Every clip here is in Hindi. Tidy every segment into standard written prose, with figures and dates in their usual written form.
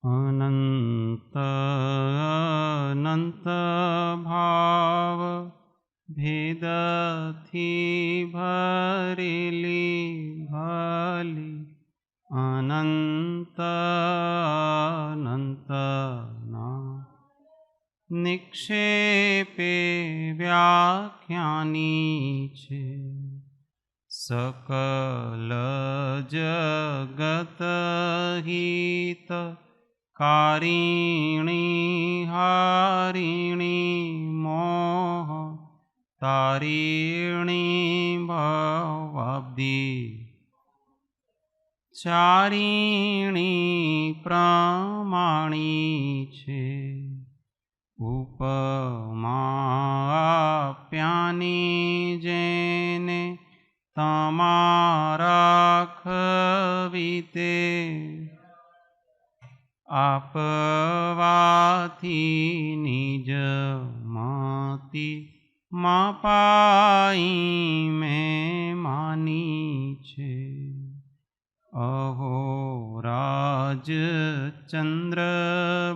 अनंत अनंत भाव भेदथी भरेली भली अनंत अनंत ना निक्षेपे व्याख्यानी छे सकल जगत हित कारिणी हारिणी मोह तारिणी भवाब्दी चारिणी प्रमाणी छे उपमा आप्यानी जेने तमारा खवीते आपवाथी निज मति मापाई में मानी छे अहो राज चंद्रवाल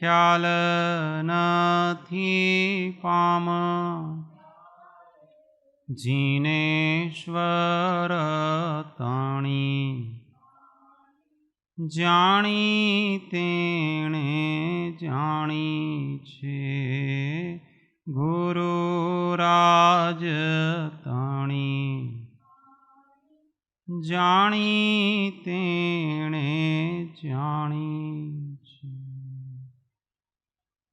ख्याल नथी पाम जिनेश्वर ताणी जाणी तेणे जाणी छे गुरु राज ताणी जाणी तेणे जाणी छे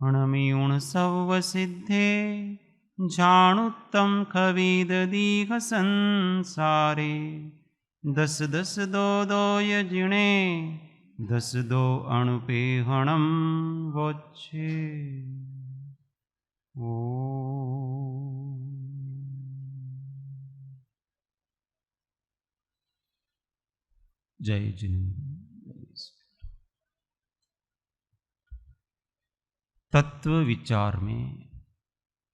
अणमियुण सव सिद्धे जाणुत्तम खवीद दीघ संसारे दस दस दो दो यजिणे दस दो अणुपेहणम वोच्छे ओ जय जिनेन्द्र। तत्व विचार में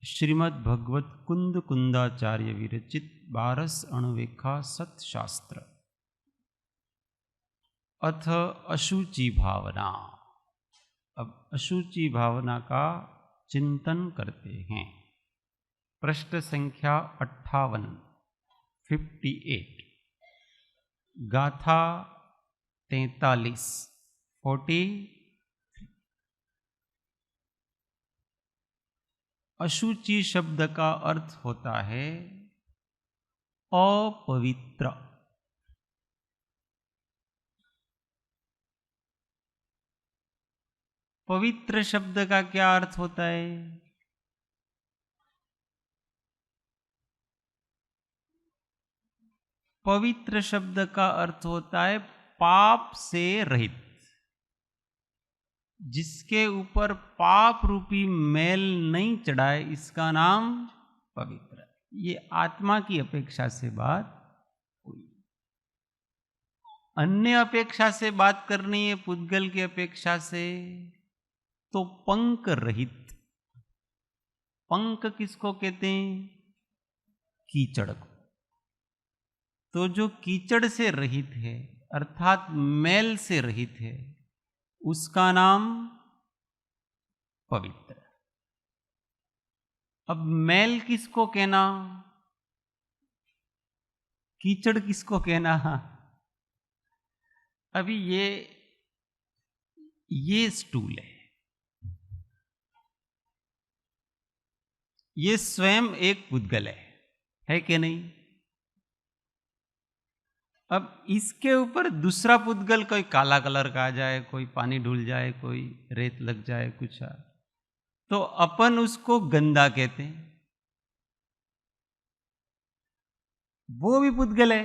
श्रीमद् भगवत कुंद कुंदाचार्य विरचित 12 अणुवेखा सतशास्त्र अथ अशुचि भावना। अब अशुचि भावना का चिंतन करते हैं। पृष्ठ संख्या 58 गाथा 43 अशुचि शब्द का अर्थ होता है अपवित्र। पवित्र शब्द का क्या अर्थ होता है? पवित्र शब्द का अर्थ होता है पाप से रहित, जिसके ऊपर पाप रूपी मैल नहीं चढ़ाए, इसका नाम पवित्र। ये आत्मा की अपेक्षा से बात हुई। अन्य अपेक्षा से बात करनी है, पुद्गल की अपेक्षा से, तो पंक रहित। पंक किसको कहते हैं? कीचड़ को। तो जो कीचड़ से रहित है अर्थात मैल से रहित है, उसका नाम पवित्र। अब मैल किसको कहना, कीचड़ किसको कहना? अभी ये स्टूल है, ये स्वयं एक पुद्गल है कि नहीं? अब इसके ऊपर दूसरा पुद्गल कोई काला कलर का आ जाए, कोई पानी ढुल जाए, कोई रेत लग जाए, कुछ तो अपन उसको गंदा कहते हैं, वो भी पुद्गल है।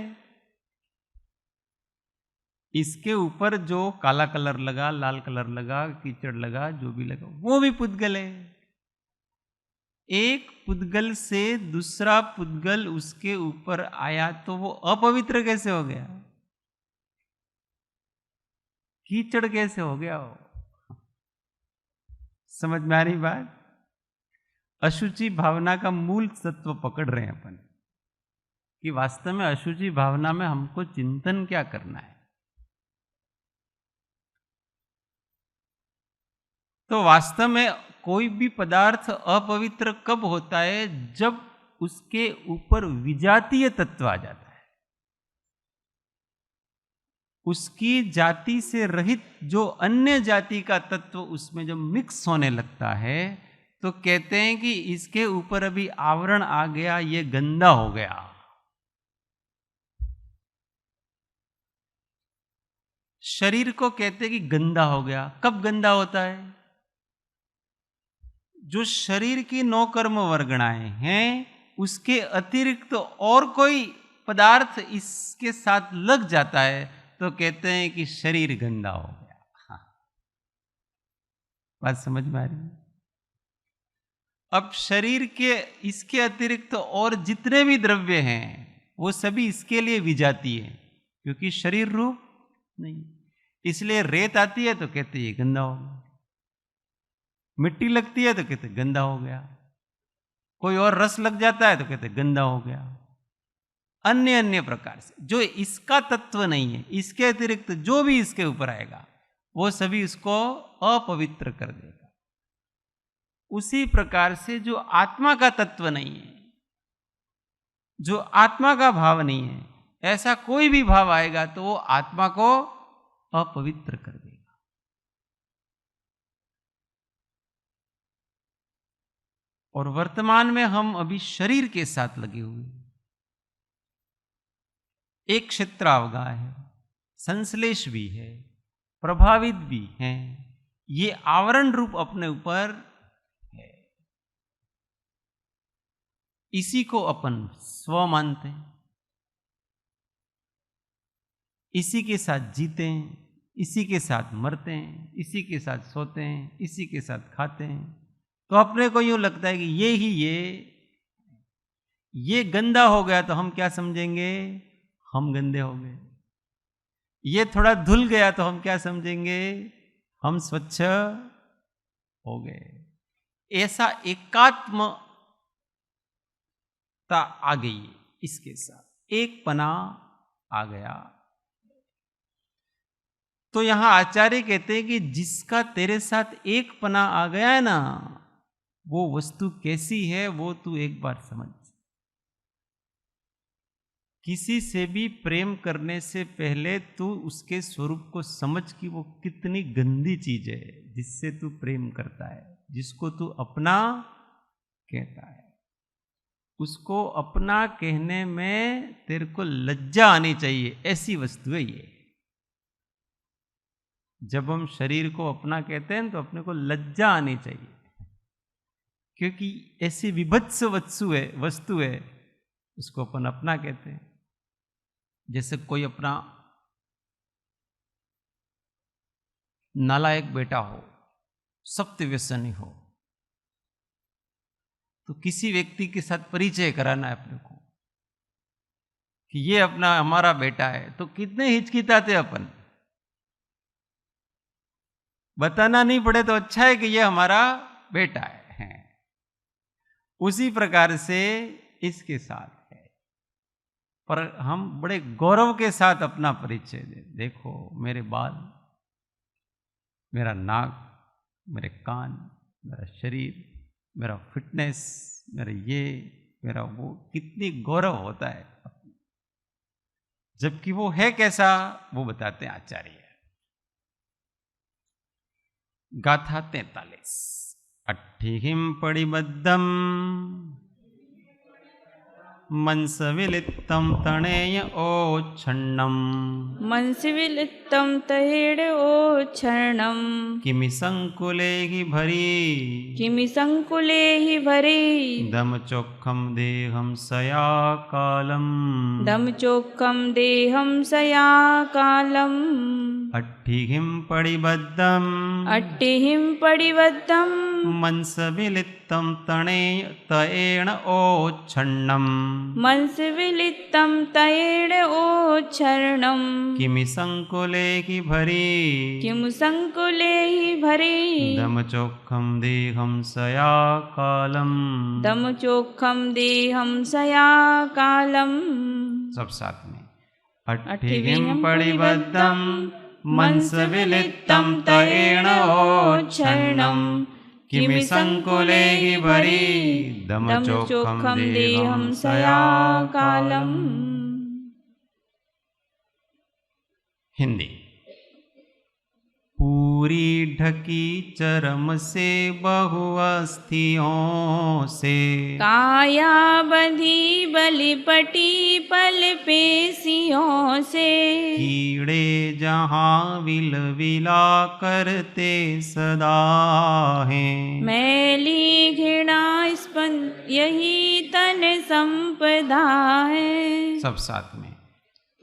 इसके ऊपर जो काला कलर लगा, लाल कलर लगा, कीचड़ लगा, जो भी लगा, वो भी पुद्गल है। एक पुद्गल से दूसरा पुद्गल उसके ऊपर आया तो वो अपवित्र कैसे हो गया? कीचड़ कैसे हो गया? समझ में आ रही बात? अशुचि भावना का मूल तत्व पकड़ रहे हैं अपन कि वास्तव में अशुचि भावना में हमको चिंतन क्या करना है। तो वास्तव में कोई भी पदार्थ अपवित्र कब होता है? जब उसके ऊपर विजातीय तत्व आ जाता है। उसकी जाति से रहित जो अन्य जाति का तत्व उसमें जब मिक्स होने लगता है तो कहते हैं कि इसके ऊपर अभी आवरण आ गया, ये गंदा हो गया। शरीर को कहते हैं कि गंदा हो गया। कब गंदा होता है? जो शरीर की नौ कर्म वर्गणाएं हैं उसके अतिरिक्त तो और कोई पदार्थ इसके साथ लग जाता है तो कहते हैं कि शरीर गंदा हो गया। हाँ। बात समझ में आ रही है? अब शरीर के इसके अतिरिक्त तो और जितने भी द्रव्य हैं वो सभी इसके लिए विजाती है, क्योंकि शरीर रूप नहीं। इसलिए रेत आती है तो कहते हैं ये गंदा हो गया, मिट्टी लगती है तो कहते गंदा हो गया, कोई और रस लग जाता है तो कहते गंदा हो गया। अन्य अन्य प्रकार से जो इसका तत्व नहीं है, इसके अतिरिक्त जो भी इसके ऊपर आएगा वो सभी इसको अपवित्र कर देगा। उसी प्रकार से जो आत्मा का तत्व नहीं है, जो आत्मा का भाव नहीं है, ऐसा कोई भी भाव आएगा तो वो आत्मा को अपवित्र कर देगा। और वर्तमान में हम अभी शरीर के साथ लगे हुए, एक क्षेत्र अवगाह है, संश्लेष भी है, प्रभावित भी हैं, ये आवरण रूप अपने ऊपर है। इसी को अपन स्व मानते हैं, इसी के साथ जीते हैं, इसी के साथ मरते हैं, इसी के साथ सोते हैं, इसी के साथ खाते हैं। तो अपने को यूं लगता है कि ये गंदा हो गया तो हम क्या समझेंगे? हम गंदे हो गए। ये थोड़ा धुल गया तो हम क्या समझेंगे? हम स्वच्छ हो गए। ऐसा एकात्मता आ गई है, इसके साथ एक पना आ गया। तो यहां आचार्य कहते हैं कि जिसका तेरे साथ एक पना आ गया है ना, वो वस्तु कैसी है वो तू एक बार समझ। किसी से भी प्रेम करने से पहले तू उसके स्वरूप को समझ कि वो कितनी गंदी चीज है जिससे तू प्रेम करता है, जिसको तू अपना कहता है। उसको अपना कहने में तेरे को लज्जा आनी चाहिए, ऐसी वस्तु है ये। जब हम शरीर को अपना कहते हैं तो अपने को लज्जा आनी चाहिए, क्योंकि ऐसी विभत्स वस्तु है उसको अपन अपना कहते हैं। जैसे कोई अपना नालायक बेटा हो, सत्य व्यसनी हो, तो किसी व्यक्ति के साथ परिचय कराना है अपने को कि ये अपना हमारा बेटा है, तो कितने हिचकिचाते अपन। बताना नहीं पड़े तो अच्छा है कि ये हमारा बेटा है। उसी प्रकार से इसके साथ है, पर हम बड़े गौरव के साथ अपना परिचय दे। देखो मेरे बाल, मेरा नाक, मेरे कान, मेरा शरीर, मेरा फिटनेस, मेरा वो, कितनी गौरव होता है। जबकि वो है कैसा वो बताते हैं आचार्य। गाथा 43। अट्ठिहिं पडिबद्धं मनसविलित्तं तणेय ओच्छन्नं मनसविलित्तं तहेड ओच्छन्नं किमि संकुले हि भरी दमचोक्खं देहं सयाकालं दमचोक्खं देहं सयाकालं अट्ठिहिं पडिबद्धम् अट्टिहिं पडिबद्धं मंसविलित्तं तयेण ओच्छन्नम् मंसविलित्तं तयेण ओच्छर्णं किमि संकुले हि भरी किमु संकुले हि भरी दमचोक्खं देहं सया कालम् दमचोक्खं देहं सया कालम्। सब साथ में। अट्ठिहिं पडिबद्धं मंसविलित्तं तयेण ओच्छन्नं किमि संकुले हि भरी दमचोक्खं देहं सया कालम्। हिंदी। पूरी ढकी चरम से बहु अस्थियों से काया बंधी बलिपटी पल पेशियों से कीड़े जहाँ विलविला करते सदा हैं मैली घृणा स्पंद यही तन संपदा है। सब साथ में।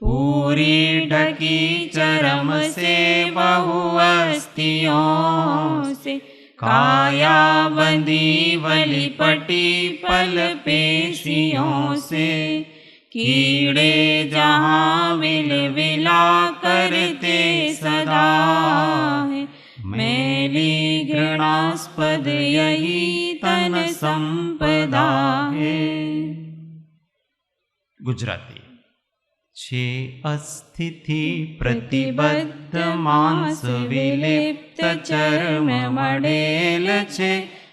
पूरी ढकी चरम से बहु अस्थियों से काया बंदी वलिपटी पल पेशियों से कीड़े जहाँ विलविला करते सदा है मैली घृणास्पद यही तन संपदा है। गुजराती। छे अस्थिति प्रतिबद्ध मांस विलिप्त चर्म मडेल छे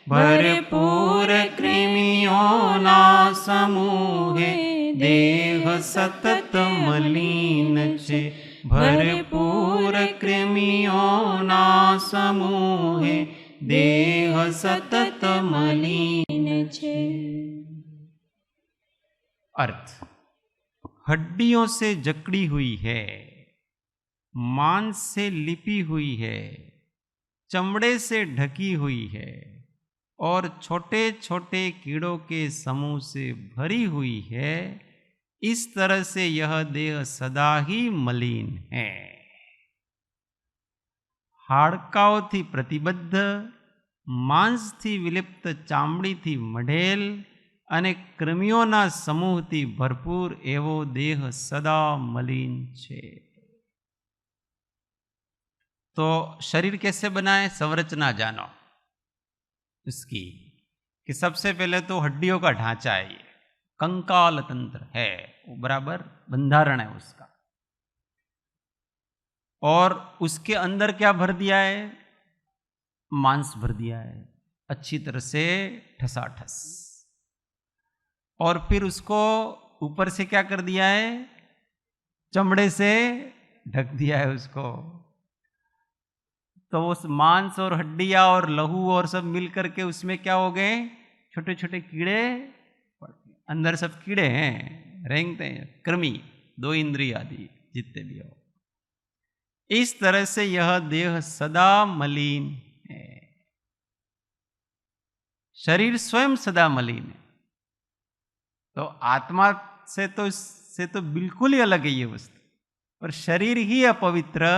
भरपूर कृमियोना समूहे देह सतत मलिन छे भरपूर कृमियोना समूहे देह सतत मलिन छे। अर्थ। हड्डियों से जकड़ी हुई है, मांस से लिपी हुई है, चमड़े से ढकी हुई है और छोटे छोटे कीड़ों के समूह से भरी हुई है। इस तरह से यह देह सदा ही मलिन है। हाड़काओथी प्रतिबद्ध, मांसथी विलिप्त चामड़ीथी मढेल અને કૃમિઓના સમૂહથી ભરપૂર એવો દેહ સદા મલિન છે। तो शरीर कैसे बनाए, संरचना जानो इसकी कि सबसे पहले तो हड्डियों का ढांचा है, ये कंकाल तंत्र है, वो बराबर बंधारण है उसका। और उसके अंदर क्या भर दिया है, मांस भर दिया है अच्छी तरह से ठसाठस। और फिर उसको ऊपर से क्या कर दिया है, चमड़े से ढक दिया है उसको। तो उस मांस और हड्डियां और लहू और सब मिलकर के उसमें क्या हो गए, छोटे छोटे कीड़े, अंदर सब कीड़े हैं, रेंगते हैं, कृमि, 2 इंद्रिय आदि जितने भी हो। इस तरह से यह देह सदा मलिन है। शरीर स्वयं सदा मलिन है। तो आत्मा से तो बिल्कुल ही अलग है ये वस्तु। और शरीर ही अपवित्र,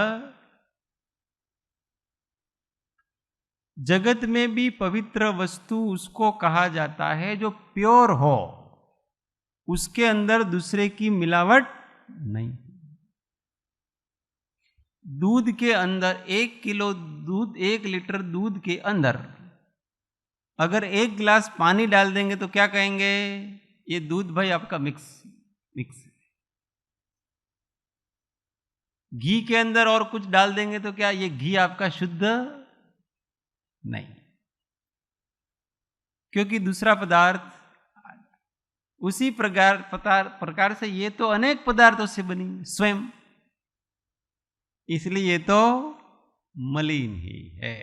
जगत में भी पवित्र वस्तु उसको कहा जाता है जो प्योर हो, उसके अंदर दूसरे की मिलावट नहीं। दूध के अंदर 1 किलो दूध, 1 लीटर दूध के अंदर अगर 1 गिलास पानी डाल देंगे तो क्या कहेंगे, ये दूध भाई आपका मिक्स। घी के अंदर और कुछ डाल देंगे तो क्या ये घी आपका शुद्ध नहीं, क्योंकि दूसरा पदार्थ उसी प्रकार से ये तो अनेक पदार्थों से बनी स्वयं, इसलिए ये तो मलिन ही है।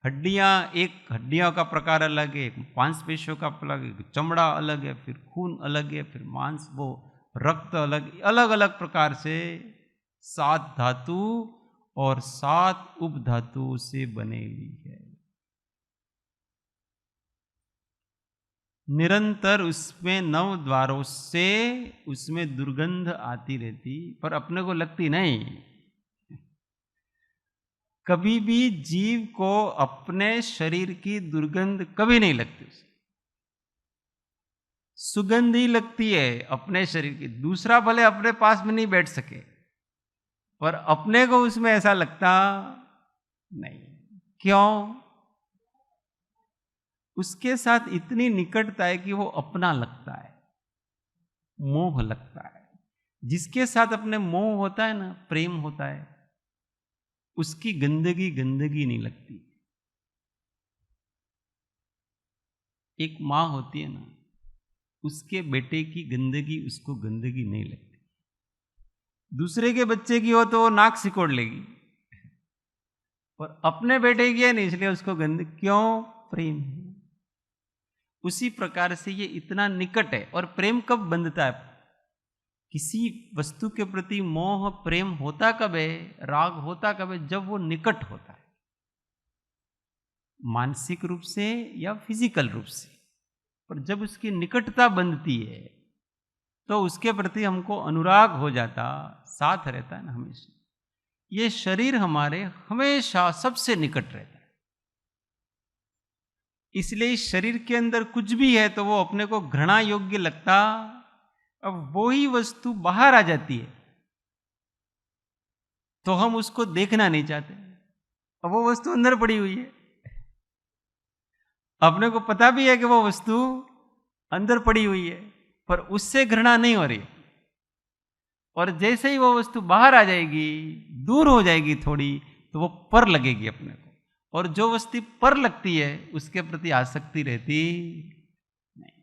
हड्डियों का प्रकार अलग है, मांसपेशियों का अलग है, चमड़ा अलग है, फिर खून अलग है, फिर मांस, वो रक्त अलग, अलग अलग प्रकार से 7 धातु और 7 उपधातु से बनेली है। निरंतर उसमें 9 द्वारों से उसमें दुर्गंध आती रहती, पर अपने को लगती नहीं। कभी भी जीव को अपने शरीर की दुर्गंध कभी नहीं लगती, सुगंध ही लगती है अपने शरीर की। दूसरा भले अपने पास में नहीं बैठ सके, पर अपने को उसमें ऐसा लगता नहीं। क्यों? उसके साथ इतनी निकटता है कि वो अपना लगता है, मोह लगता है। जिसके साथ अपने मोह होता है ना, प्रेम होता है, उसकी गंदगी गंदगी नहीं लगती। एक माँ होती है ना, उसके बेटे की गंदगी उसको गंदगी नहीं लगती। दूसरे के बच्चे की हो तो वो नाक सिकोड़ लेगी, पर अपने बेटे की है नहीं, इसलिए उसको गंदगी। क्यों? प्रेम है। उसी प्रकार से ये इतना निकट है। और प्रेम कब बंधता है? किसी वस्तु के प्रति मोह प्रेम होता कब है, राग होता कब है? जब वो निकट होता है, मानसिक रूप से या फिजिकल रूप से। पर जब उसकी निकटता बंधती है तो उसके प्रति हमको अनुराग हो जाता, साथ रहता है ना हमेशा। ये शरीर हमारे हमेशा सबसे निकट रहता है, इसलिए इस शरीर के अंदर कुछ भी है तो वो अपने को घृणा योग्य लगता। अब वही वस्तु बाहर आ जाती है तो हम उसको देखना नहीं चाहते। अब वो वस्तु अंदर पड़ी हुई है, अपने को पता भी है कि वो वस्तु अंदर पड़ी हुई है, पर उससे घृणा नहीं हो रही। और जैसे ही वो वस्तु बाहर आ जाएगी, दूर हो जाएगी थोड़ी, तो वो पर लगेगी अपने को। और जो वस्तु पर लगती है उसके प्रति आसक्ति रहती नहीं,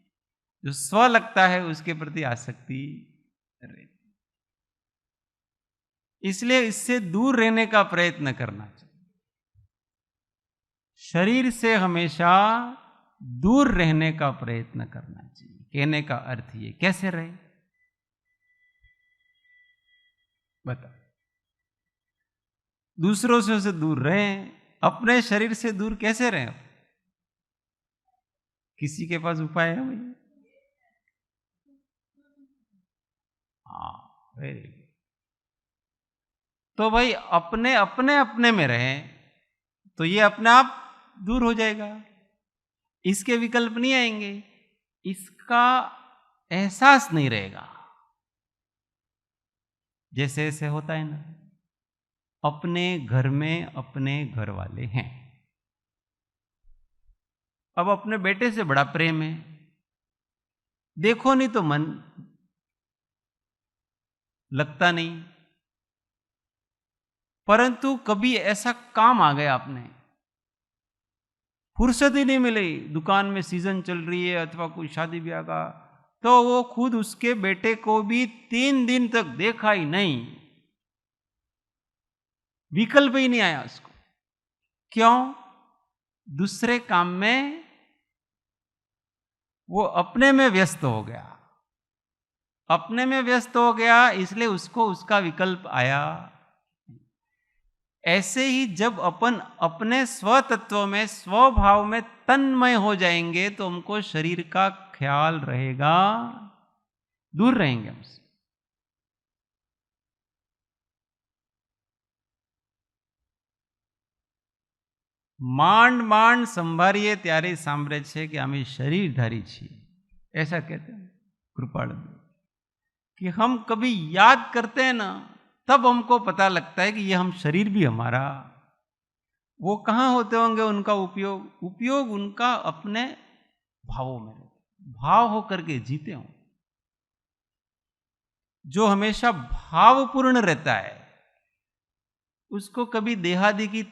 जो स्व लगता है उसके प्रति आसक्ति रहती। इसलिए इससे दूर रहने का प्रयत्न करना चाहिए। शरीर से हमेशा दूर रहने का प्रयत्न करना चाहिए। कहने का अर्थ ये, कैसे रहे बता? दूसरों से दूर रहें, अपने शरीर से दूर कैसे रहें? किसी के पास उपाय है भाई? हाँ, वेरी गुड। तो भाई अपने अपने अपने में रहें तो ये अपने आप दूर हो जाएगा, इसके विकल्प नहीं आएंगे, इसका एहसास नहीं रहेगा। जैसे ऐसे होता है ना, अपने घर में अपने घर वाले हैं, अब अपने बेटे से बड़ा प्रेम है, देखो नहीं तो मन लगता नहीं। परंतु कभी ऐसा काम आ गया, आपने फुर्सत ही नहीं मिली, दुकान में सीजन चल रही है अथवा कोई शादी ब्याह का, तो वो खुद उसके बेटे को भी 3 दिन तक देखा ही नहीं, विकल्प ही नहीं आया उसको। क्यों? दूसरे काम में वो अपने में व्यस्त हो गया, अपने में व्यस्त हो गया, इसलिए उसको उसका विकल्प आया। ऐसे ही जब अपन अपने स्वतत्व में, स्वभाव में तन्मय हो जाएंगे तो हमको शरीर का ख्याल रहेगा, दूर रहेंगे हमसे। માંડ માંડ સંભાળીએ ત્યારે સાંભળે છે કે અમે શરીરધારી છીએ, ऐसा कहते हैं कृपाल कि हम कभी याद करते हैं ना, तब हमको पता लगता है कि ये हम शरीर भी हमारा। वो कहाँ होते होंगे उनका उपयोग उनका अपने भावों में, भाव होकर के जीते हों। जो हमेशा भावपूर्ण रहता है उसको कभी देहादि की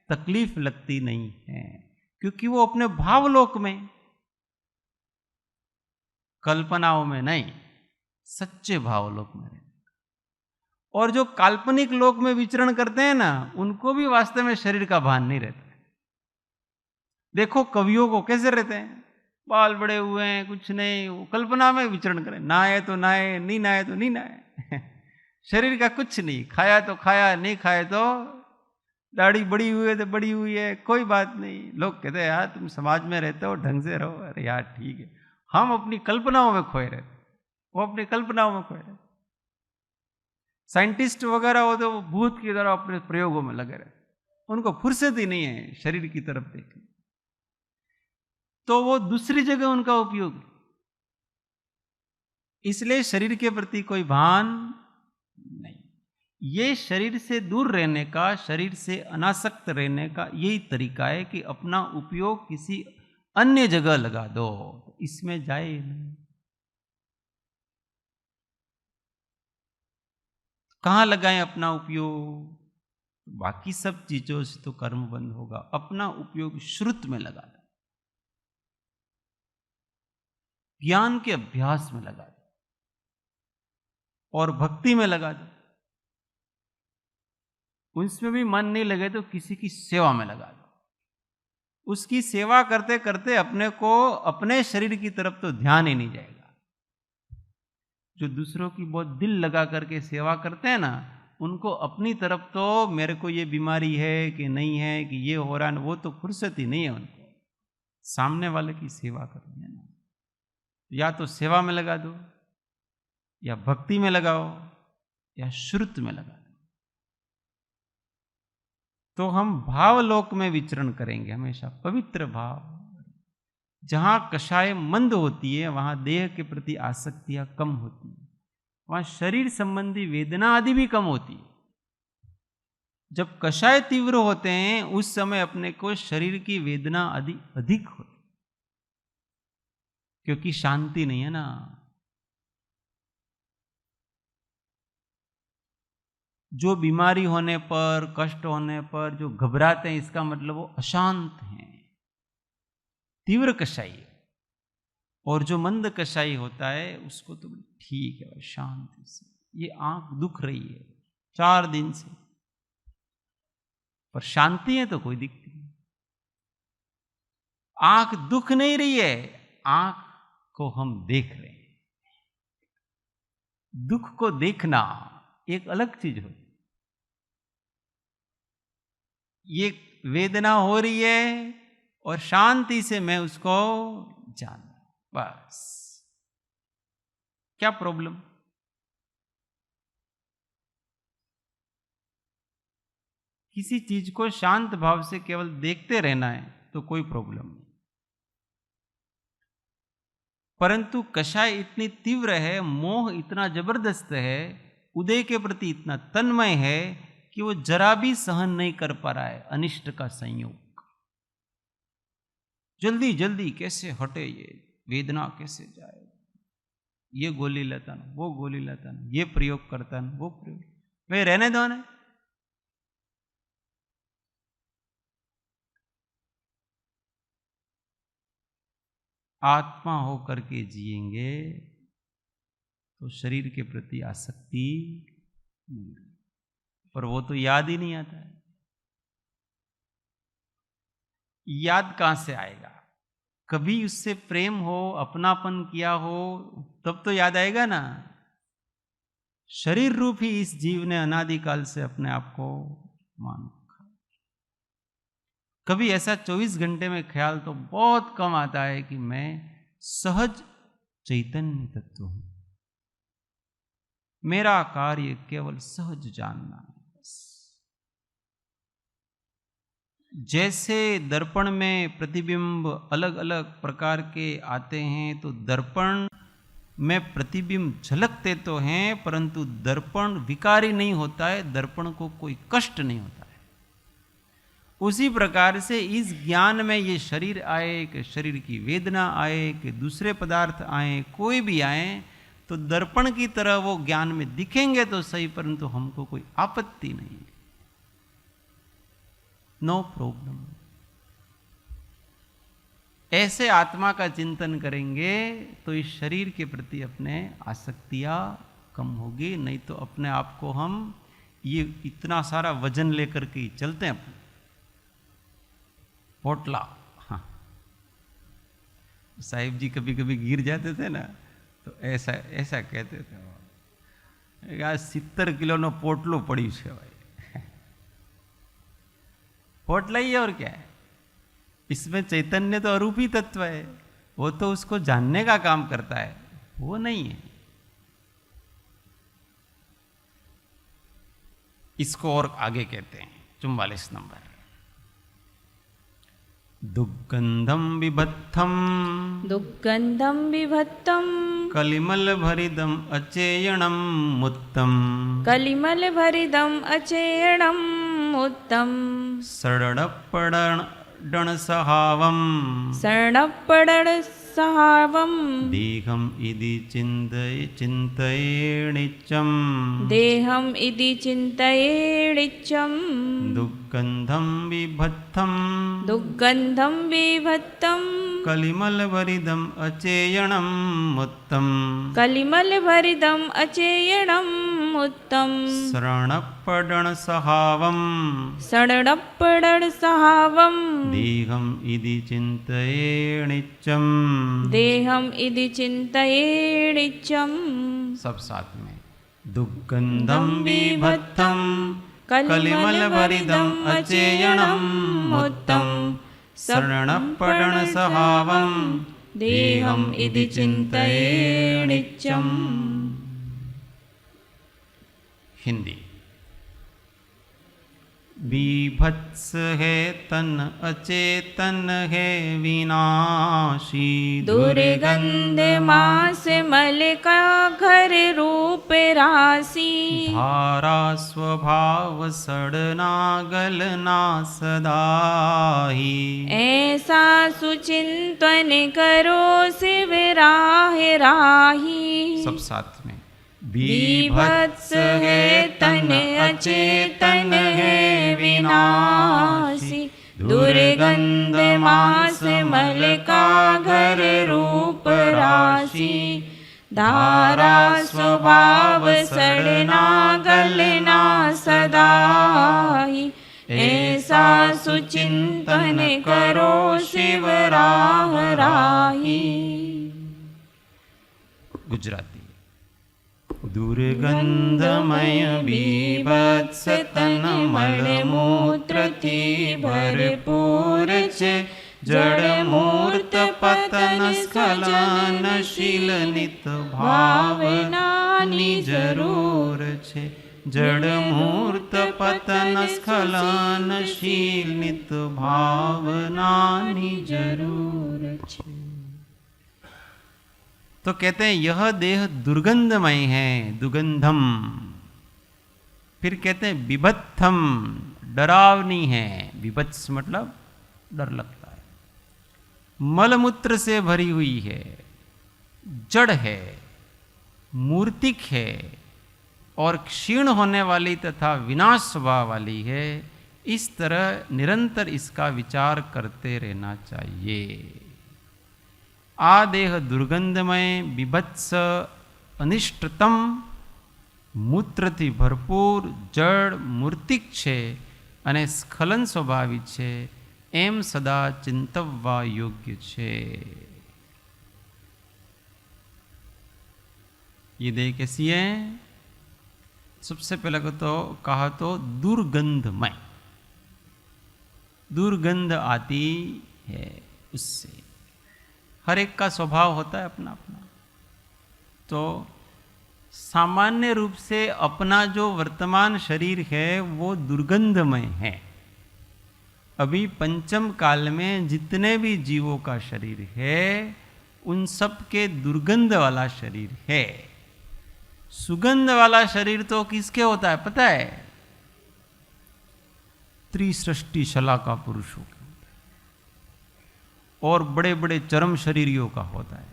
तकलीफ लगती नहीं है, क्योंकि वो अपने भावलोक में, कल्पनाओं में नहीं, सच्चे भावलोक में रहते। और जो काल्पनिक लोक में विचरण करते हैं ना, उनको भी वास्तव में शरीर का भान नहीं रहता। देखो कवियों को कैसे रहते हैं, बाल बड़े हुए हैं, कुछ नहीं, वो कल्पना में विचरण करें, नहाए तो नहाए, नहीं नहाए तो नहीं नहाए। शरीर का कुछ नहीं, खाया तो खाया, नहीं खाए तो दाढ़ी बड़ी हुई है तो बड़ी हुई है, कोई बात नहीं। लोग कहते हैं यार तुम समाज में रहते हो, ढंग से रहो। अरे यार ठीक है, हम अपनी कल्पनाओं में खोए रहते, वो अपनी कल्पनाओं में खोए रहते। साइंटिस्ट वगैरह हो तो वो भूत की तरह अपने प्रयोगों में लगे रहते, उनको फुर्सत ही नहीं है शरीर की तरफ देखने, तो वो दूसरी जगह उनका उपयोग। इसलिए शरीर के प्रति कोई भान नहीं। ये शरीर से दूर रहने का, शरीर से अनासक्त रहने का यही तरीका है कि अपना उपयोग किसी अन्य जगह लगा दो, इसमें जाए नहीं। कहां लगाएं अपना उपयोग? बाकी सब चीजों से तो कर्म बंद होगा, अपना उपयोग श्रुत में लगा दो, ज्ञान के अभ्यास में लगा दो और भक्ति में लगा दो। उसमें भी मन नहीं लगे तो किसी की सेवा में लगा दो। उसकी सेवा करते करते अपने को, अपने शरीर की तरफ तो ध्यान ही नहीं जाएगा। जो दूसरों की बहुत दिल लगा करके सेवा करते हैं ना, उनको अपनी तरफ तो मेरे को ये बीमारी है कि नहीं है कि ये हो रहा है, वो तो फुर्सत ही नहीं है उनको। सामने वाले की सेवा करनी है ना, या तो सेवा में लगा दो, या भक्ति में लगाओ, या श्रुत में लगा दो। तो हम भावलोक में विचरण करेंगे हमेशा, पवित्र भाव। जहां कषाय मंद होती है वहां देह के प्रति आसक्तियां कम होती है, वहां शरीर संबंधी वेदना आदि भी कम होती है। जब कषाय तीव्र होते हैं उस समय अपने को शरीर की वेदना आदि अधिक होती, क्योंकि शांति नहीं है ना। जो बीमारी होने पर, कष्ट होने पर जो घबराते हैं, इसका मतलब वो अशांत हैं, तीव्र कषाई। और जो मंद कषाई होता है उसको तो ठीक है, शांति से। ये आंख दुख रही है 4 दिन से, पर शांति है तो कोई दिक्कत नहीं। आंख दुख नहीं रही है, आंख को हम देख रहे हैं। दुख को देखना एक अलग चीज होती। ये वेदना हो रही है और शांति से मैं उसको जानना, बस। क्या प्रॉब्लम? किसी चीज को शांत भाव से केवल देखते रहना है तो कोई प्रॉब्लम नहीं। परंतु कषाय इतनी तीव्र है, मोह इतना जबरदस्त है, उदय के प्रति इतना तन्मय है कि वो जरा भी सहन नहीं कर पा रहा है अनिष्ट का संयोग। जल्दी जल्दी कैसे हटे, ये वेदना कैसे जाए, ये गोली लेता ना, वो गोली लेता ना, ये प्रयोग करता ना, वो प्रयोग। वे रहने दो ना। आत्मा होकर के जिएंगे तो शरीर के प्रति आसक्ति नहीं, पर वो तो याद ही नहीं आता है। याद कहां से आएगा? कभी उससे प्रेम हो, अपनापन किया हो, तब तो याद आएगा ना। शरीर रूप ही इस जीव ने अनादिकाल से अपने आप को मान रखा। कभी ऐसा 24 घंटे में ख्याल तो बहुत कम आता है कि मैं सहज चैतन्य तत्व हूं, मेरा कार्य केवल सहज जानना है। जैसे दर्पण में प्रतिबिंब अलग अलग प्रकार के आते हैं, तो दर्पण में प्रतिबिंब झलकते तो हैं, परंतु दर्पण विकारी नहीं होता है, दर्पण को कोई कष्ट नहीं होता है। उसी प्रकार से इस ज्ञान में ये शरीर आए, कि शरीर की वेदना आए, कि दूसरे पदार्थ आए, कोई भी आए, तो दर्पण की तरह वो ज्ञान में दिखेंगे तो सही, परंतु हमको कोई आपत्ति नहीं, नो प्रॉब्लम। ऐसे आत्मा का चिंतन करेंगे तो इस शरीर के प्रति अपने आसक्तियां कम होगी। नहीं तो अपने आप को हम ये इतना सारा वजन लेकर के चलते हैं, पोटला। हाँ, साहिब जी कभी कभी गिर जाते थे ना, तो ऐसा ऐसा कहते थे, यार 70 किलो नो पोटलो पड़ी है भाई। पोटला ही है और क्या है? इसमें चैतन्य तो अरूपी तत्व है, वो तो उसको जानने का काम करता है, वो नहीं है। इसको और आगे कहते हैं 44 नंबर। दुर्गंधम बिभत्थम दुर्गंधं विभत्तं कलिमलभरिदम् अचेयणं मुत्तम कलिमलभरिदम् अचेयणम् उत्तम शरणपडणसहावं शरणपडणसहावं देहम् इति चिन्तयेणिच्चं देहम् इति चिन्तयेणिच्चं दुर्गन्धं बिभत्थं दुर्गन्धं विभत्तं कलिमलभरिदम् अचेयणं मुत्तम कलिमलभरिदम् अचेयणम् उत्तम शरणपडणसहावं शरणपडणसहावं देहम् इति चिन्तयेणिच्चं देहम् इति चिन्तयेणिच्चं सब साथ में दुर्गंधं बिभत्थं कलिमलभरिदम् अचेयणं मुत्तम शरणपडणसहावं देहम् इति चिन्तयेणिच्चं। हिंदी। बीभत्स है तन अचेतन है विनाशी दुर्गंध मास मल का घर रूप राशि धारा स्वभाव सड़ना गलना सदाही ऐसा सुचिंतन करो शिव राह राही। सब साथ में बीभत्स है तन अचेतन है विनाशी दुर्गंध मास मल का घर रूप राशि धारा स्वभाव सड़ना गलना सदाही ऐसा सुचिंतन करो शिव राह राही। गुजराती। दुर्गंधमय बीभत्स तन मलमूत्रથી ભરપૂર છે જડ મૂર્ત પતન સ્ખલનશીલ નિત ભાવનાની જરૂર છે જડ મૂર્ત પતન સ્ખલનશીલ નિત ભાવનાની જરૂર છે। तो कहते हैं यह देह दुर्गंधमय है, दुर्गंधम। फिर कहते हैं बिभत्थम, डरावनी है। बिभत्स मतलब डर लगता है। मलमूत्र से भरी हुई है, जड़ है, मूर्तिक है और क्षीण होने वाली तथा विनाश स्वभाव वाली है। इस तरह निरंतर इसका विचार करते रहना चाहिए। आ देह दुर्गंधमय बिभत्स अनिष्टतम મૂત્રથી ભરપૂર જળ મૂર્તિક છે અને સ્ખલન સ્વભાવી છે એમ સદા ચિંતવવા યોગ્ય છે। ये देह कैसी है? सबसे पहले तो कहा तो दुर्गंधमय, दुर्गंध आती है उससे। हर एक का स्वभाव होता है अपना अपना। तो सामान्य रूप से अपना जो वर्तमान शरीर है वो दुर्गंधमय है। अभी पंचम काल में जितने भी जीवों का शरीर है उन सब के दुर्गंध वाला शरीर है। सुगंध वाला शरीर तो किसके होता है पता है? त्रिसृष्टि शलाका पुरुषों का और बड़े बड़े चरम शरीरियों का होता है।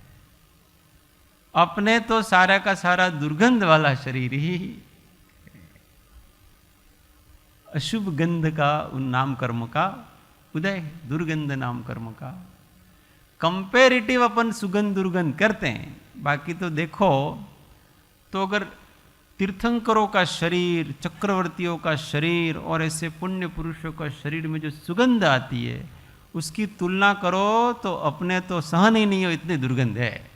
अपने तो सारा का सारा दुर्गंध वाला शरीर ही अशुभ गंध का उन नाम कर्म का उदय है, दुर्गंध नाम कर्म का। कंपेरेटिव अपन सुगंध दुर्गंध करते हैं। बाकी तो देखो तो अगर तीर्थंकरों का शरीर, चक्रवर्तियों का शरीर और ऐसे पुण्य पुरुषों का शरीर में जो सुगंध आती है उसकी तुलना करो तो अपने तो सहन ही नहीं हो इतनी दुर्गंध है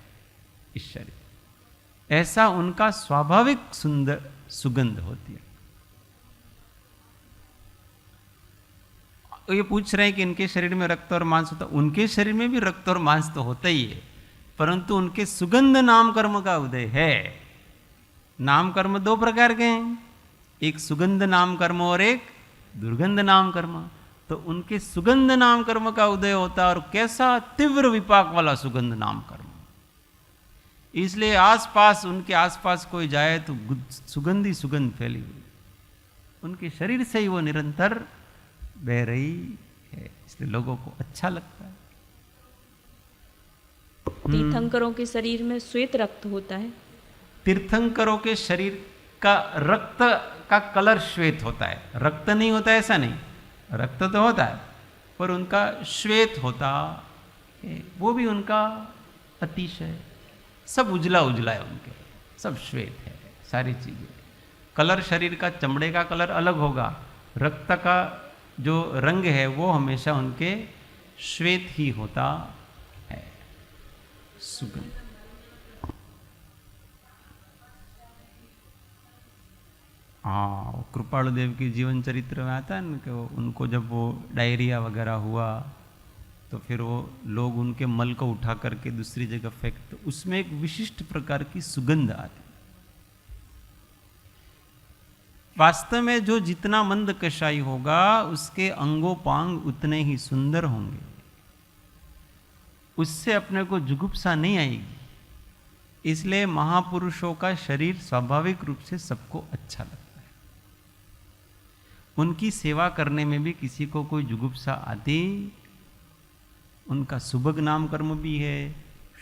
इस शरीर। ऐसा उनका स्वाभाविक सुंदर सुगंध होती है। ये पूछ रहे हैं कि इनके शरीर में रक्त और मांस होता है। उनके शरीर में भी रक्त और मांस तो होता ही है, परंतु उनके सुगंध नाम कर्म का उदय है। नाम कर्म दो प्रकार के हैं, एक सुगंध नाम कर्म और एक दुर्गंध नाम कर्म। तो उनके सुगंध नाम कर्म का उदय होता है, और कैसा तीव्र विपाक वाला सुगंध नाम कर्म। इसलिए आसपास, उनके आसपास कोई जाए तो सुगंध ही सुगंध फैली हुई, उनके शरीर से ही वो निरंतर बह रही है, इसलिए लोगों को अच्छा लगता है। तीर्थंकरों के शरीर में श्वेत रक्त होता है। तीर्थंकरों के शरीर का रक्त का कलर श्वेत होता है, रक्त नहीं होता ऐसा नहीं, रक्त तो होता है, पर उनका श्वेत होता है, वो भी उनका अतिशय, सब उजला उजला है उनके, सब श्वेत है सारी चीजें। कलर शरीर का, चमड़े का कलर अलग होगा, रक्त का जो रंग है वो हमेशा उनके श्वेत ही होता है। सुगंध। हाँ, कृपालु देव की जीवन चरित्र में आता है ना कि उनको जब वो डायरिया वगैरह हुआ तो फिर वो लोग उनके मल को उठा करके दूसरी जगह फेंक, तो उसमें एक विशिष्ट प्रकार की सुगंध आती। वास्तव में जो जितना मंद कषाई होगा उसके अंगोपांग उतने ही सुंदर होंगे, उससे अपने को जुगुप्सा नहीं आएगी। इसलिए महापुरुषों का शरीर स्वाभाविक रूप से सबको अच्छा लगता है। उनकी सेवा करने में भी किसी को कोई जुगुप्सा आती, उनका सुभग नाम कर्म भी है,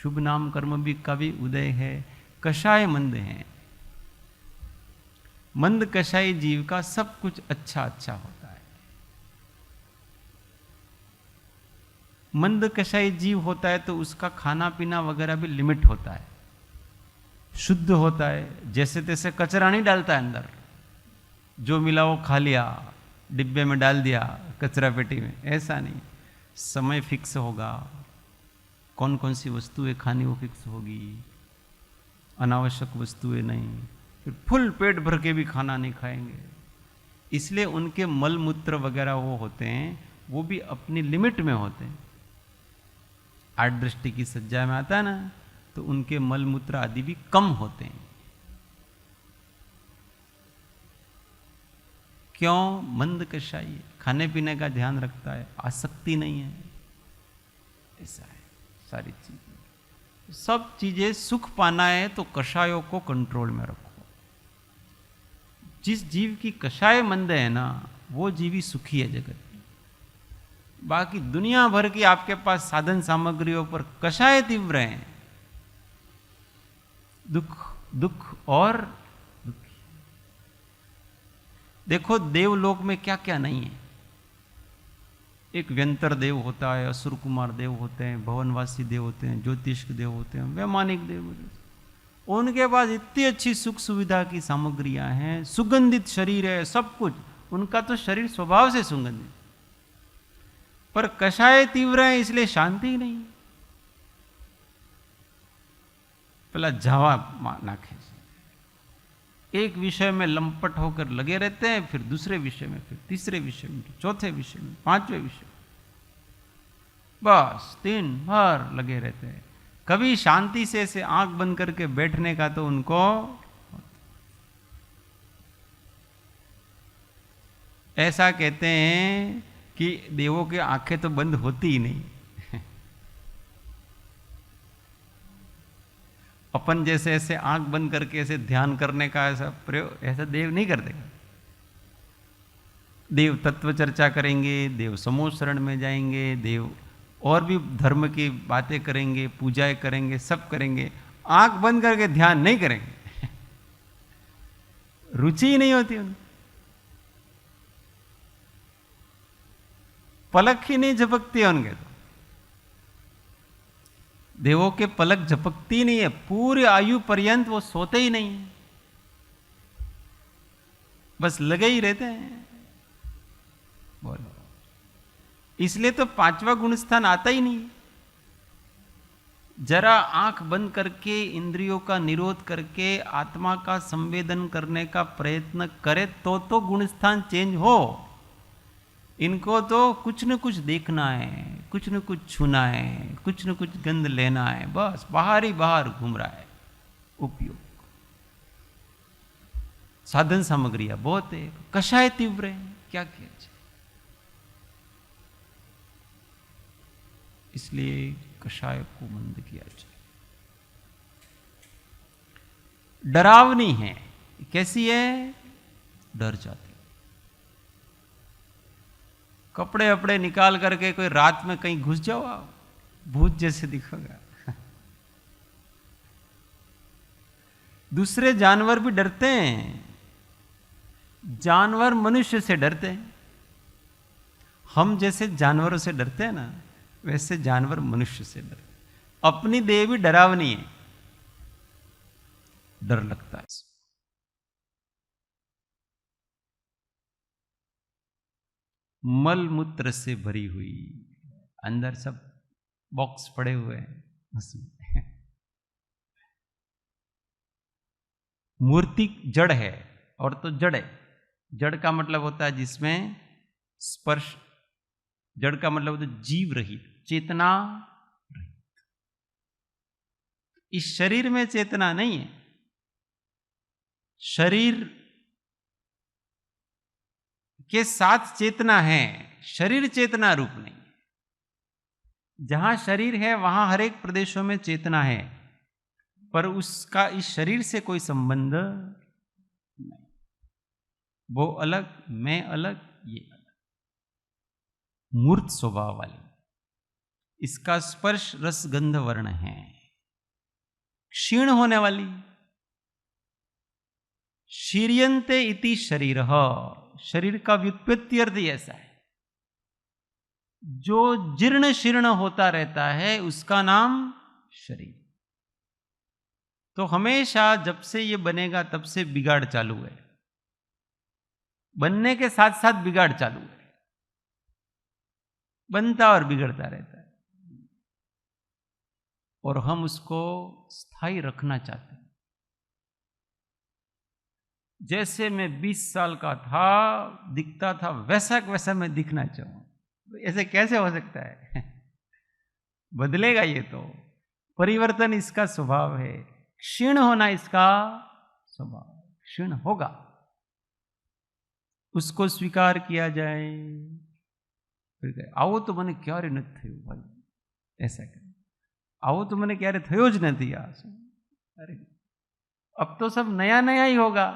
शुभ नाम कर्म भी का भी उदय है, कषाय मंद है। मंद कषाई जीव का सब कुछ अच्छा अच्छा होता है। मंद कषाई जीव होता है तो उसका खाना पीना वगैरह भी लिमिट होता है, शुद्ध होता है, जैसे तैसे कचरा नहीं डालता है अंदर, जो मिला वो खा लिया, डिब्बे में डाल दिया कचरा पेटी में, ऐसा नहीं। समय फिक्स होगा, कौन कौन सी वस्तुएं खानी वो फिक्स होगी, अनावश्यक वस्तुएं नहीं, फिर फुल पेट भर के भी खाना नहीं खाएंगे। इसलिए उनके मल मूत्र वगैरह वो होते हैं, वो भी अपनी लिमिट में होते हैं। आठ दृष्टि की सज्जा में आता है ना, तो उनके मल मूत्र आदि भी कम होते हैं। क्यों? मंद कषाई, खाने पीने का ध्यान रखता है, आसक्ति नहीं है, ऐसा है सारी चीजें। सब चीजें सुख पाना है तो कषायों को कंट्रोल में रखो। जिस जीव की कषाय मंद है ना, वो जीव ही सुखी है जगत में। बाकी दुनिया भर की आपके पास साधन सामग्रियों पर कषाय तीव्र हैं, दुख दुख और दुखी। देखो देवलोक में क्या क्या नहीं है। एक व्यंतर देव होता है, असुर कुमार देव होते हैं, भवनवासी देव होते हैं, ज्योतिष देव होते हैं, वैमानिक देव होते हैं। उनके पास इतनी अच्छी सुख सुविधा की सामग्रियां हैं, सुगंधित शरीर है, सब कुछ, उनका तो शरीर स्वभाव से सुगंधित, पर कषाय तीव्र है इसलिए शांति नहीं। पहला जावा नाखे, एक विषय में लंपट होकर लगे रहते हैं, फिर दूसरे विषय में, फिर तीसरे विषय में, चौथे विषय में, पांचवें विषय, बस दिन भर लगे रहते हैं। कभी शांति से ऐसे आंख बंद करके बैठने का तो उनको ऐसा कहते हैं कि देवों की आंखें तो बंद होती ही नहीं। अपन जैसे ऐसे आंख बंद करके ऐसे ध्यान करने का ऐसा प्रयोग ऐसा देव नहीं करते। देव तत्व चर्चा करेंगे, देव समूह शरण में जाएंगे, देव और भी धर्म की बातें करेंगे, पूजाएं करेंगे, सब करेंगे, आंख बंद करके ध्यान नहीं करेंगे। रुचि ही नहीं होती उनकी, पलक ही नहीं झपकती है उनके तो। देवों के पलक झपकती नहीं है, पूरी आयु पर्यंत वो सोते ही नहीं है, बस लगे ही रहते हैं। बोलो, इसलिए तो पांचवा गुण स्थान आता ही नहीं। जरा आंख बंद करके इंद्रियों का निरोध करके आत्मा का संवेदन करने का प्रयत्न करे तो गुण स्थान चेंज हो। इनको तो कुछ न कुछ देखना है, कुछ न कुछ छूना है, कुछ न कुछ गंध लेना है, बस बाहर ही बाहर घूम रहा है उपयोग। साधन सामग्रियां बहुत है, कषाय तीव्र है, क्या किया जाए। इसलिए कषाय को मंद किया जाए। डरावनी है। कैसी है? डर जाते। कपड़े वपड़े निकाल करके कोई रात में कहीं घुस जाओ, आप भूत जैसे दिखोगा। दूसरे जानवर भी डरते हैं। जानवर मनुष्य से डरते हैं। हम जैसे जानवरों से डरते हैं ना, वैसे जानवर मनुष्य से डरते हैं। अपनी देह भी डरावनी है, डर लगता है। मल मूत्र से भरी हुई, अंदर सब बॉक्स पड़े हुए हैं उसमें। मूर्ति जड़ है, और तो जड़ है। जड़ का मतलब होता है जिसमें स्पर्श, जड़ का मतलब होता है जीव रहित, चेतना रहित। इस शरीर में चेतना नहीं है। शरीर के साथ चेतना है, शरीर चेतना रूप नहीं। जहां शरीर है वहां हर एक प्रदेशों में चेतना है, पर उसका इस शरीर से कोई संबंध नहीं। वो अलग, मैं अलग, ये अलग। मूर्त स्वभाव वाली। इसका स्पर्श रस गंध वर्ण है। क्षीण होने वाली। शीर्यन्ते इति शरीरः, शरीर का व्युत्पत्ति अर्थ ऐसा है, जो जीर्ण शीर्ण होता रहता है उसका नाम शरीर। तो हमेशा जब से ये बनेगा तब से बिगाड़ चालू है। बनने के साथ साथ बिगाड़ चालू है, बनता और बिगड़ता रहता है। और हम उसको स्थायी रखना चाहते हैं। जैसे मैं 20 साल का था, दिखता था, वैसा वैसा मैं दिखना चाहूं। ऐसे कैसे हो सकता है? बदलेगा ये तो। परिवर्तन इसका स्वभाव है, क्षीण होना इसका स्वभाव, क्षीण होगा। उसको स्वीकार किया जाए। फिर आओ तो मैंने क्या रे न थयो भाई, ऐसा कर आओ तो मैंने क्या रे थयो ज नहीं। अरे अब तो सब नया नया ही होगा।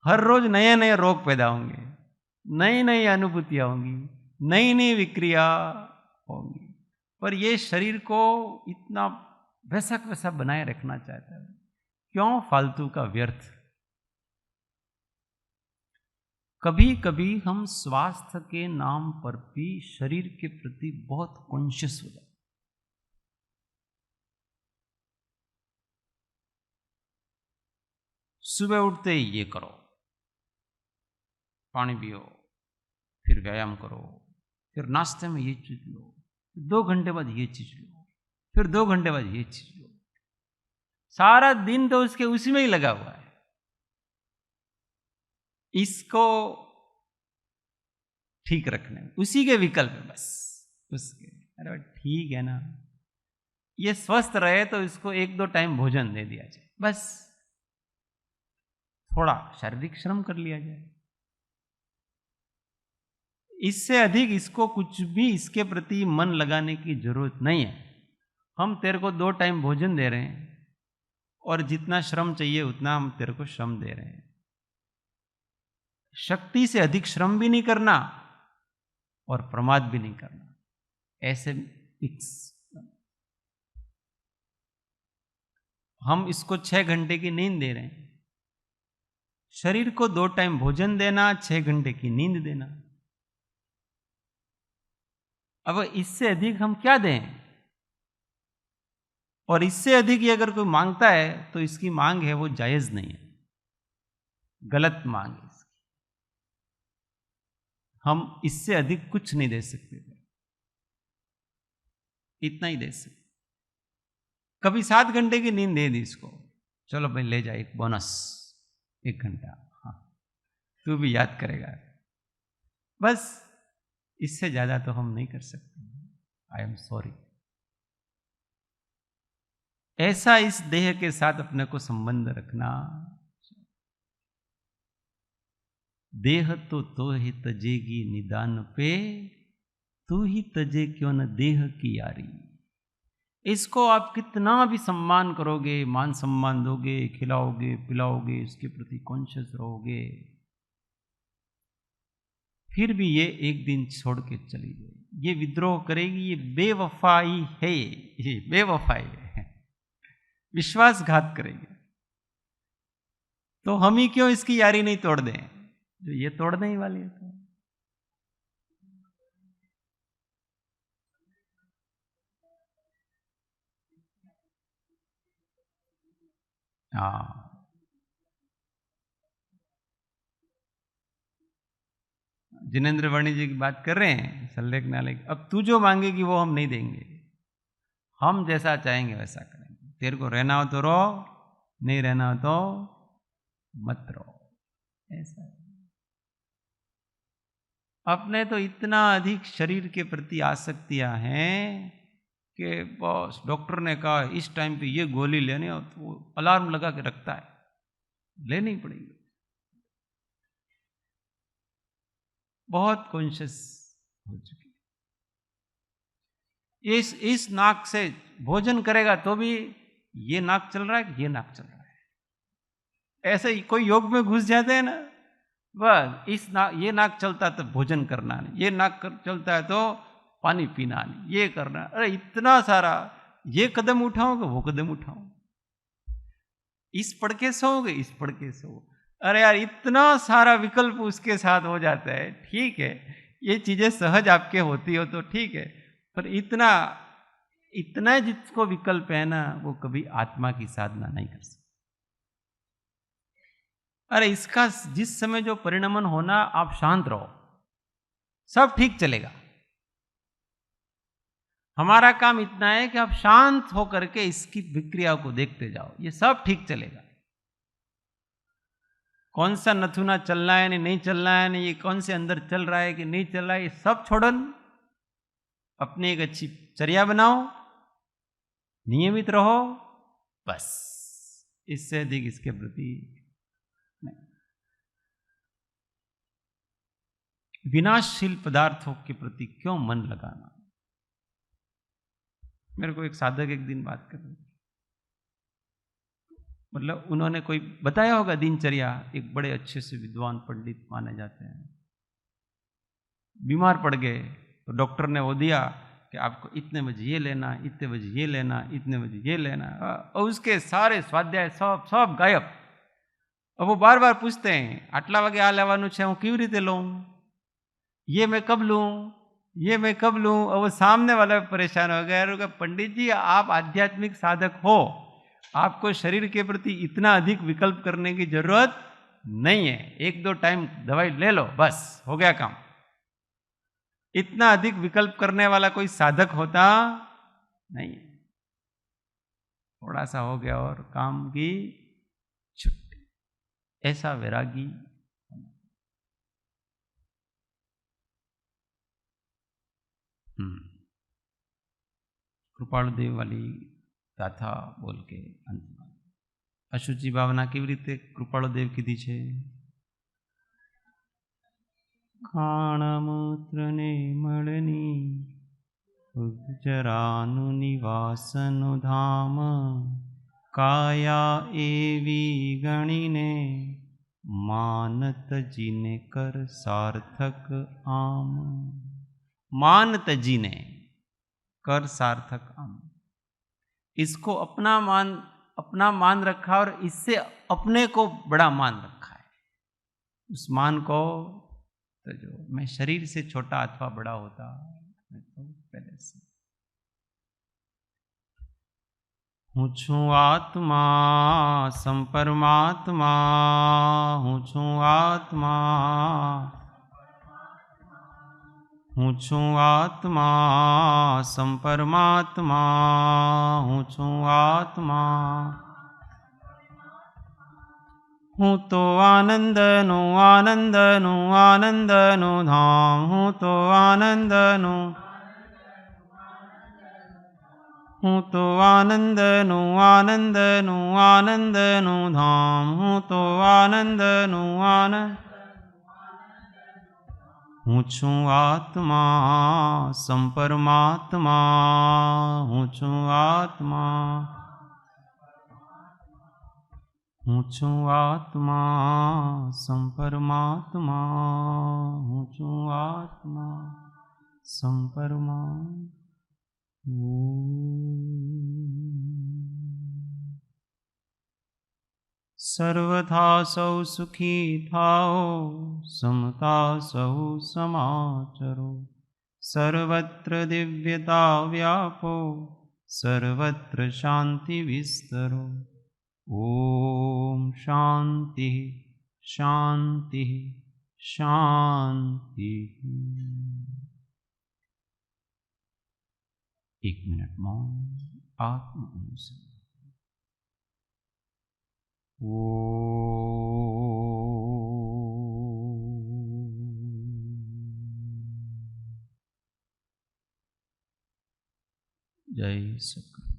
हर रोज नए नए रोग पैदा होंगे, नई नई अनुभूतियां होंगी, नई नई विक्रिया होंगी। पर ये शरीर को इतना वैसा वैसा बनाए रखना चाहता है, क्यों? फालतू का व्यर्थ। कभी कभी हम स्वास्थ्य के नाम पर भी शरीर के प्रति बहुत कॉन्शियस हो जाते। सुबह उठते ही ये करो, पानी पियो, फिर व्यायाम करो, फिर नाश्ते में ये चीज लो, 2 घंटे बाद ये चीज लो, फिर 2 घंटे बाद ये चीज लो। सारा दिन तो उसके उसी में ही लगा हुआ है। इसको ठीक रखने में उसी के विकल्प है बस उसके। अरे ठीक है ना, ये स्वस्थ रहे तो इसको 1-2 टाइम भोजन दे दिया जाए, बस थोड़ा शारीरिक श्रम कर लिया जाए। इससे अधिक इसको कुछ भी इसके प्रति मन लगाने की जरूरत नहीं है। हम तेरे को 2 टाइम भोजन दे रहे हैं, और जितना श्रम चाहिए उतना हम तेरे को श्रम दे रहे हैं। शक्ति से अधिक श्रम भी नहीं करना और प्रमाद भी नहीं करना, ऐसे फिक्स। हम इसको 6 घंटे की नींद दे रहे हैं, शरीर को 2 टाइम भोजन देना, 6 घंटे की नींद देना। अब इससे अधिक हम क्या दें? और इससे अधिक ये अगर कोई मांगता है तो इसकी मांग है वो जायज नहीं है, गलत मांग है इसकी। हम इससे अधिक कुछ नहीं दे सकते थे, इतना ही दे सकते। कभी 7 घंटे की नींद दे दी इसको, चलो भाई ले जा एक बोनस, 1 घंटा, हाँ तू भी याद करेगा। बस इससे ज्यादा तो हम नहीं कर सकते। I am sorry. ऐसा इस देह के साथ अपने को संबंध रखना। देह तो ही तजेगी निदान पे, तू ही तजे क्यों न देह की यारी। इसको आप कितना भी सम्मान करोगे, मान सम्मान दोगे, खिलाओगे पिलाओगे, इसके प्रति कॉन्शियस रहोगे, फिर भी ये एक दिन छोड़ के चली जाएगी, ये विद्रोह करेगी, ये बेवफाई है, ये बेवफाई है, विश्वासघात करेगी। तो हम ही क्यों इसकी यारी नहीं तोड़ दें, जो ये तोड़ने ही वाली है। तो हाँ, जिनेंद्र वर्णी जी की बात कर रहे हैं, सल्लेख नाले। अब तू जो मांगेगी वो हम नहीं देंगे, हम जैसा चाहेंगे वैसा करेंगे। तेरे को रहना हो तो रहो, नहीं रहना हो तो मत रहो, ऐसा। अपने तो इतना अधिक शरीर के प्रति आसक्तियां हैं कि बस डॉक्टर ने कहा इस टाइम पे ये गोली लेनी हो तो वो अलार्म लगा के रखता है, लेनी पड़ेगी। बहुत कॉन्शियस हो चुकी। इस नाक से भोजन करेगा तो भी ये नाक चल रहा है कि ये नाक चल रहा है। ऐसे ही कोई योग में घुस जाते हैं ना, बस ये नाक चलता है तो भोजन करना नहीं, ये नाक चलता है तो पानी पीना नहीं, ये करना। अरे इतना सारा, ये कदम उठाओगे वो कदम उठाओ, इस पड़के सोओगे इस पड़के सो। अरे यार इतना सारा विकल्प उसके साथ हो जाता है। ठीक है, ये चीजें सहज आपके होती हो तो ठीक है, पर इतना जिसको विकल्प है ना, वो कभी आत्मा की साधना नहीं कर सकता। अरे इसका जिस समय जो परिणमन होना, आप शांत रहो, सब ठीक चलेगा। हमारा काम इतना है कि आप शांत होकर के इसकी विक्रिया को देखते जाओ, ये सब ठीक चलेगा। कौन सा नथुना चलना है नहीं चलना है, नहीं ये कौन से अंदर चल रहा है कि नहीं चल रहा है, ये सब छोड़ो। अपनी एक अच्छी चर्या बनाओ, नियमित रहो, बस। इससे अधिक इसके प्रति विनाशशील पदार्थों के प्रति क्यों मन लगाना। मेरे को एक साधक एक दिन बात कर रहे, मतलब उन्होंने कोई बताया होगा दिनचर्या, एक बड़े अच्छे से विद्वान पंडित माने जाते हैं, बीमार पड़ गए तो डॉक्टर ने वो दिया कि आपको इतने बजे ये लेना, इतने बजे ये लेना, इतने बजे ये लेना, और उसके सारे स्वाध्याय सब गायब। अब वो बार बार पूछते हैं आटला वागे आ लेवानुं छे, हूँ केवी रीते लूँ, ये मैं कब लूँ, ये मैं कब लूँ। और वो सामने वाला परेशान हो गया। पंडित जी आप आध्यात्मिक साधक हो, आपको शरीर के प्रति इतना अधिक विकल्प करने की जरूरत नहीं है, 1-2 टाइम दवाई ले लो, बस हो गया काम। इतना अधिक विकल्प करने वाला कोई साधक होता नहीं। थोड़ा सा हो गया और काम की छुट्टी, ऐसा वैरागी। कृपालुदेव वाली गाथा बोल के अंत में अशुचि भावना केवी रीते कृपालुदेव कीधी छे। खाणमूत्र ने मळनी उज्जरानु निवासनु धाम, काया एवी गणीने मान तजीने कर सार्थक आम। मान तजीने कर सार्थक आम। इसको अपना मान रखा और इससे अपने को बड़ा मान रखा है। उस मान को तो जो मैं शरीर से छोटा अथवा बड़ा होता तो पहले से हूँ छू आत्मा संपरमात्मा, हूँ छू आत्मा, हूँ छू आत्मा संपरमात्मा, हूँ छू आत्मा। हूँ तो आनंदनु आनंदनु आनंदनु धाम, हूँ तो आनंदनु, हूँ तो आनंदनु आनंदनु आनंदनु धाम, हूँ तो आनंदनु आनंद, હું છું આત્મા સંપરમાત્મા, હું છું આત્મા, હું છું આત્મા સંપરમાત્મા, હું છું આત્મા સંપરમા. सर्वथा सौ सुखी थाओ, समता सौ समाचरो, सर्वत्र दिव्यता व्यापो, सर्वत्र शांति विस्तरो. ओम शांति शांति शांति. 1 मिनट मौन आत्म अनुसंधान. जय सद्गुरु.